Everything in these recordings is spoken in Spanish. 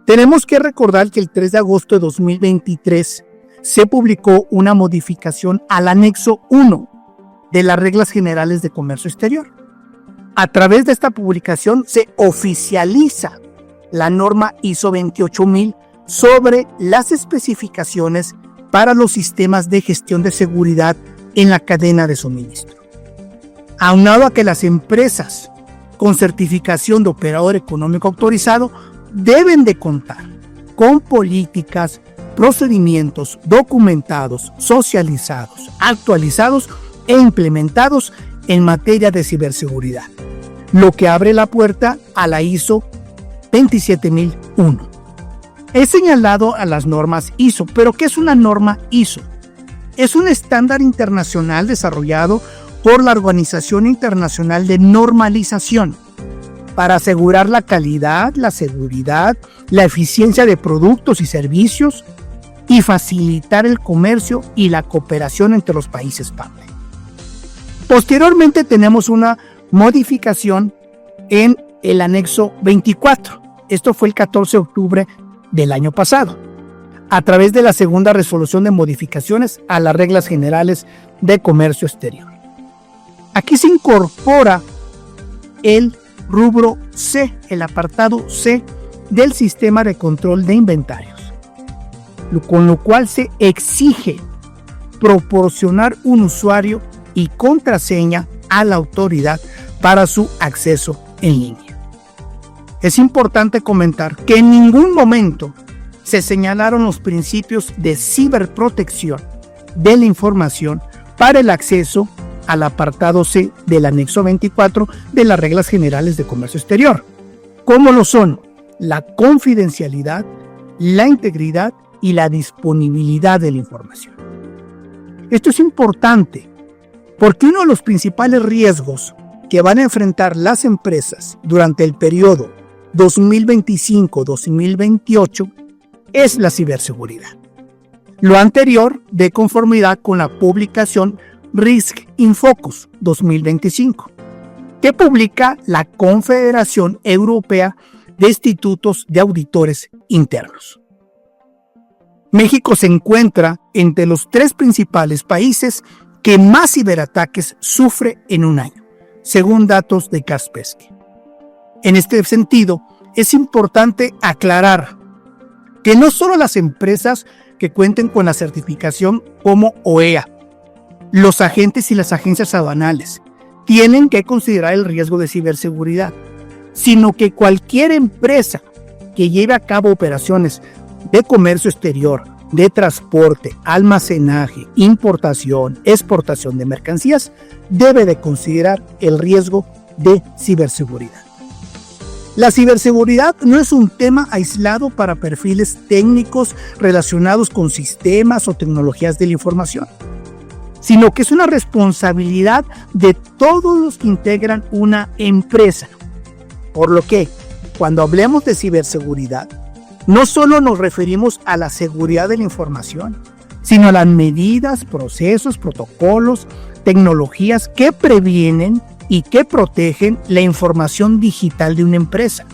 Tenemos que recordar que el 3 de agosto de 2023 se publicó una modificación al anexo 1 de las Reglas Generales de Comercio Exterior. A través de esta publicación se oficializa la norma ISO 28000 sobre las especificaciones para los sistemas de gestión de seguridad en la cadena de suministro. Aunado a que las empresas con certificación de operador económico autorizado deben de contar con políticas, procedimientos documentados, socializados, actualizados e implementados en materia de ciberseguridad, lo que abre la puerta a la ISO 27001. He señalado a las normas ISO, pero ¿qué es una norma ISO? Es un estándar internacional desarrollado por la Organización Internacional de Normalización para asegurar la calidad, la seguridad, la eficiencia de productos y servicios y facilitar el comercio y la cooperación entre los países parte. Posteriormente tenemos una modificación en el anexo 24. Esto fue el 14 de octubre del año pasado, a través de la segunda resolución de modificaciones a las Reglas Generales de Comercio Exterior. Aquí se incorpora el rubro C, el apartado C del sistema de control de inventarios, con lo cual se exige proporcionar un usuario y contraseña a la autoridad para su acceso en línea. Es importante comentar que en ningún momento se señalaron los principios de ciberprotección de la información para el acceso al apartado C del anexo 24 de las Reglas Generales de Comercio Exterior, como lo son la confidencialidad, la integridad y la disponibilidad de la información. Esto es importante porque uno de los principales riesgos que van a enfrentar las empresas durante el periodo 2025-2028 es la ciberseguridad. Lo anterior de conformidad con la publicación Risk in Focus 2025, que publica la Confederación Europea de Institutos de Auditores Internos. México se encuentra entre los 3 principales países que más ciberataques sufre en un año, según datos de Kaspersky. En este sentido, es importante aclarar que no solo las empresas que cuenten con la certificación como OEA, los agentes y las agencias aduanales tienen que considerar el riesgo de ciberseguridad, sino que cualquier empresa que lleve a cabo operaciones de comercio exterior, de transporte, almacenaje, importación, exportación de mercancías, debe de considerar el riesgo de ciberseguridad. La ciberseguridad no es un tema aislado para perfiles técnicos relacionados con sistemas o tecnologías de la información, sino que es una responsabilidad de todos los que integran una empresa. Por lo que, cuando hablemos de ciberseguridad, no solo nos referimos a la seguridad de la información, sino a las medidas, procesos, protocolos, tecnologías que previenen y que protegen la información digital de una empresa,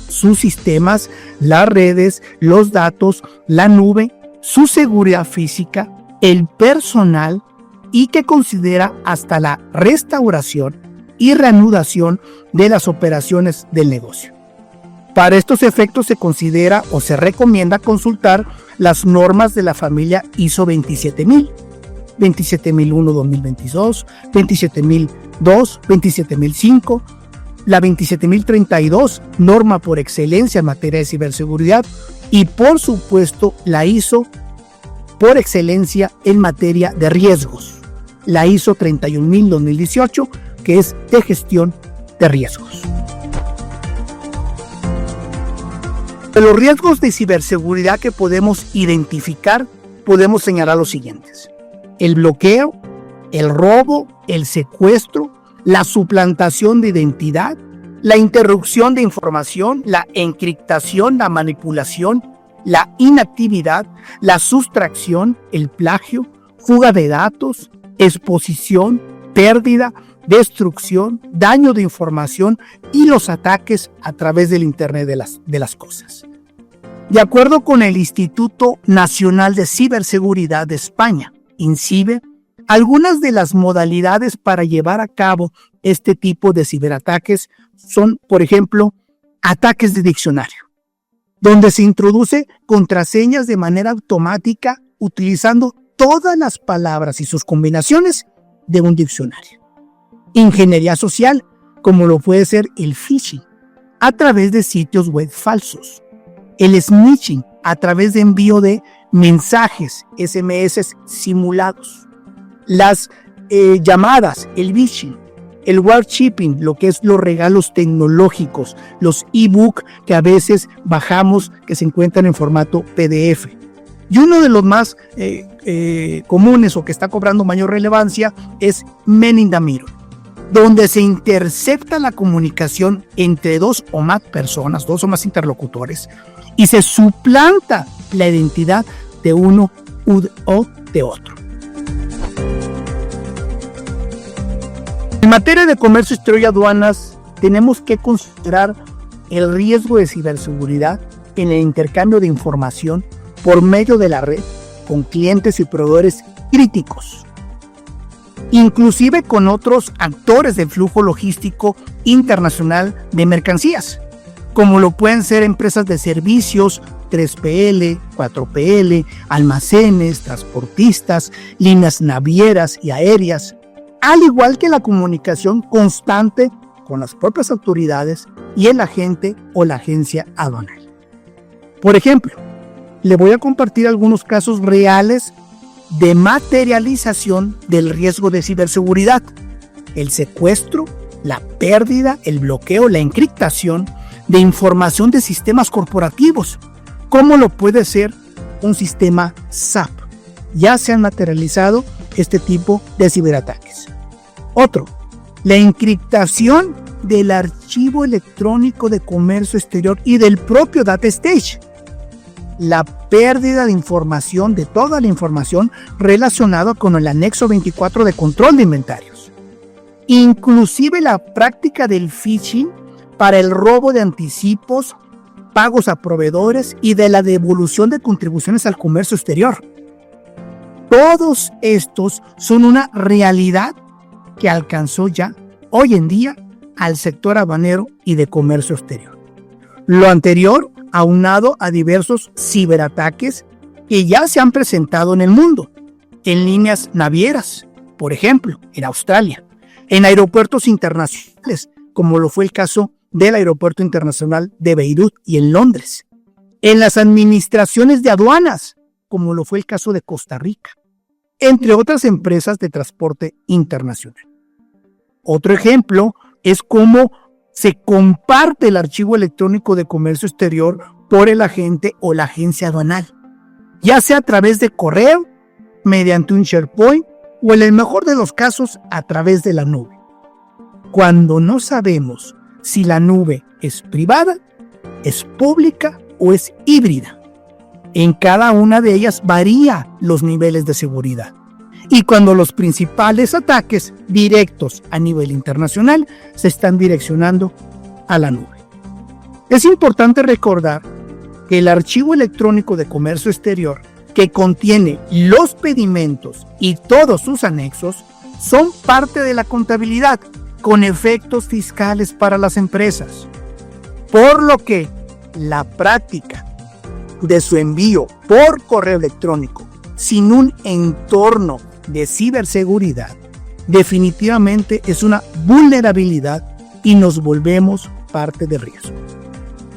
sus sistemas, las redes, los datos, la nube, su seguridad física, el personal y que considera hasta la restauración y reanudación de las operaciones del negocio. Para estos efectos se considera o se recomienda consultar las normas de la familia ISO 27000, 27001-2022, 27002, 27005, la 27032, norma por excelencia en materia de ciberseguridad, y por supuesto la ISO por excelencia en materia de riesgos, la ISO 31000-2018, que es de gestión de riesgos. De los riesgos de ciberseguridad que podemos identificar, podemos señalar los siguientes: el bloqueo, el robo, el secuestro, la suplantación de identidad, la interrupción de información, la encriptación, la manipulación, la inactividad, la sustracción, el plagio, fuga de datos, exposición, pérdida, destrucción, daño de información y los ataques a través del Internet de las cosas. De acuerdo con el Instituto Nacional de Ciberseguridad de España, INCIBE, algunas de las modalidades para llevar a cabo este tipo de ciberataques son, por ejemplo, ataques de diccionario, donde se introduce contraseñas de manera automática utilizando todas las palabras y sus combinaciones de un diccionario. Ingeniería social, como lo puede ser el phishing, a través de sitios web falsos. El snitching, a través de envío de mensajes SMS simulados. Las llamadas, el phishing, el dropshipping, lo que es los regalos tecnológicos, los ebook que a veces bajamos que se encuentran en formato PDF. Y uno de los más comunes o que está cobrando mayor relevancia es Man in the Middle, donde se intercepta la comunicación entre dos o más personas, dos o más interlocutores, y se suplanta la identidad de uno o de otro. En materia de comercio exterior y aduanas, tenemos que considerar el riesgo de ciberseguridad en el intercambio de información por medio de la red con clientes y proveedores críticos, inclusive con otros actores del flujo logístico internacional de mercancías, como lo pueden ser empresas de servicios, 3PL, 4PL, almacenes, transportistas, líneas navieras y aéreas, al igual que la comunicación constante con las propias autoridades y el agente o la agencia aduanal. Por ejemplo, le voy a compartir algunos casos reales de materialización del riesgo de ciberseguridad: el secuestro, la pérdida, el bloqueo, la encriptación de información de sistemas corporativos, como lo puede ser un sistema SAP. Ya se han materializado este tipo de ciberataques. Otro, la encriptación del archivo electrónico de comercio exterior y del propio data stage. La pérdida de información, de toda la información relacionada con el anexo 24 de control de inventarios. Inclusive la práctica del phishing para el robo de anticipos, pagos a proveedores y de la devolución de contribuciones al comercio exterior. Todos estos son una realidad que alcanzó ya hoy en día al sector aduanero y de comercio exterior. Lo anterior aunado a diversos ciberataques que ya se han presentado en el mundo, en líneas navieras, por ejemplo, en Australia, en aeropuertos internacionales, como lo fue el caso del Aeropuerto Internacional de Beirut y en Londres, en las administraciones de aduanas, como lo fue el caso de Costa Rica, entre otras empresas de transporte internacional. Otro ejemplo es cómo se comparte el archivo electrónico de comercio exterior por el agente o la agencia aduanal, ya sea a través de correo, mediante un SharePoint o en el mejor de los casos a través de la nube. Cuando no sabemos si la nube es privada, es pública o es híbrida. En cada una de ellas varía los niveles de seguridad. Y cuando los principales ataques directos a nivel internacional se están direccionando a la nube. Es importante recordar que el archivo electrónico de comercio exterior, que contiene los pedimentos y todos sus anexos, son parte de la contabilidad con efectos fiscales para las empresas. Por lo que la práctica de su envío por correo electrónico sin un entorno de ciberseguridad definitivamente es una vulnerabilidad y nos volvemos parte del riesgo.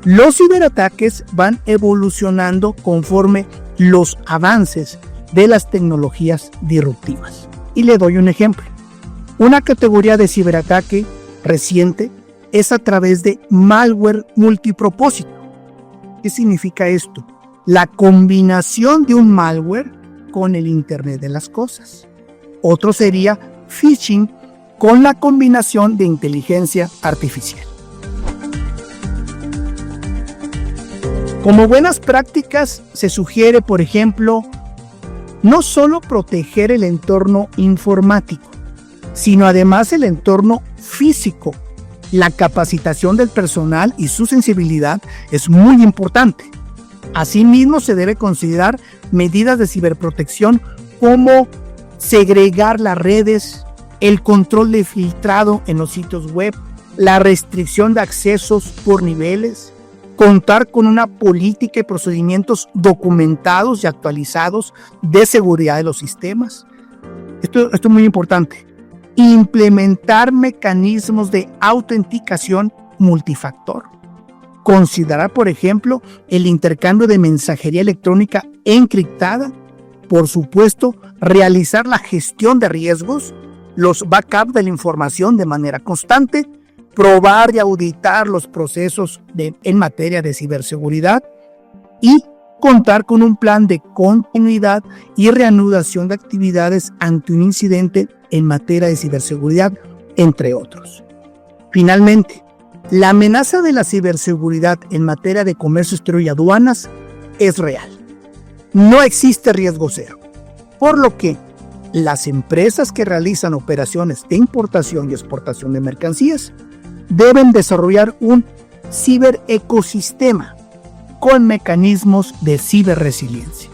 Los ciberataques van evolucionando conforme los avances de las tecnologías disruptivas. Y le doy un ejemplo. Una categoría de ciberataque reciente es a través de malware multipropósito. ¿Qué significa esto? La combinación de un malware con el Internet de las cosas. Otro sería phishing con la combinación de inteligencia artificial. Como buenas prácticas se sugiere, por ejemplo, no solo proteger el entorno informático, sino además el entorno físico. La capacitación del personal y su sensibilidad es muy importante. Asimismo, se debe considerar medidas de ciberprotección como segregar las redes, el control de filtrado en los sitios web, la restricción de accesos por niveles, contar con una política y procedimientos documentados y actualizados de seguridad de los sistemas. Esto es muy importante. Implementar mecanismos de autenticación multifactor. Considerar, por ejemplo, el intercambio de mensajería electrónica encriptada. Por supuesto, realizar la gestión de riesgos, los backups de la información de manera constante, probar y auditar los procesos en materia de ciberseguridad y contar con un plan de continuidad y reanudación de actividades ante un incidente en materia de ciberseguridad, entre otros. Finalmente, la amenaza de la ciberseguridad en materia de comercio exterior y aduanas es real. No existe riesgo cero, por lo que las empresas que realizan operaciones de importación y exportación de mercancías deben desarrollar un ciberecosistema con mecanismos de ciberresiliencia.